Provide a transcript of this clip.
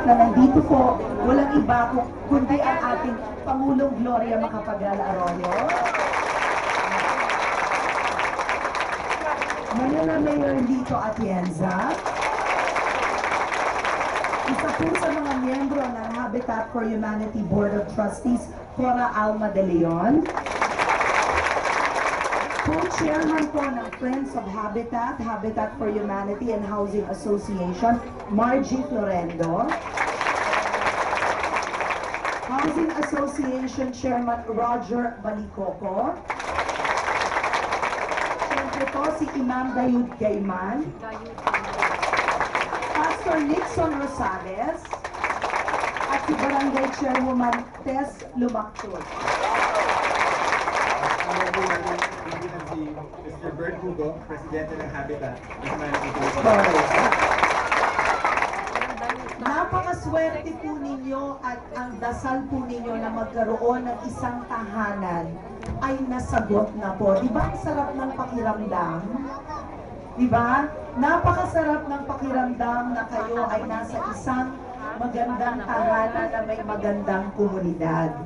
na nandito po, walang iba kundi ang ating Pangulong Gloria Macapagal Arroyo. Manila Mayor Lito Atienza. Isa po sa mga miyembro ng Habitat for Humanity Board of Trustees, Cora Alma de Leon. Co-chairman po ng Friends of Habitat, Habitat for Humanity and Housing Association, Margie Florendo. Housing Association Chairman Roger Balicoco. Siyempre po si Imam Dayud Gayman. Pastor Nixon Rosales. At si Barangay Chairwoman Tess Lumactur. Si Mr. Bert Hugo, Presidente ng Habitat. Napakaswerte po ninyo at ang dasal po ninyo na magkaroon ng isang tahanan ay nasagot na po. Di ba ang sarap ng pakiramdam? Di ba? Napakasarap ng pakiramdam na kayo ay nasa isang magandang tahanan na may magandang komunidad.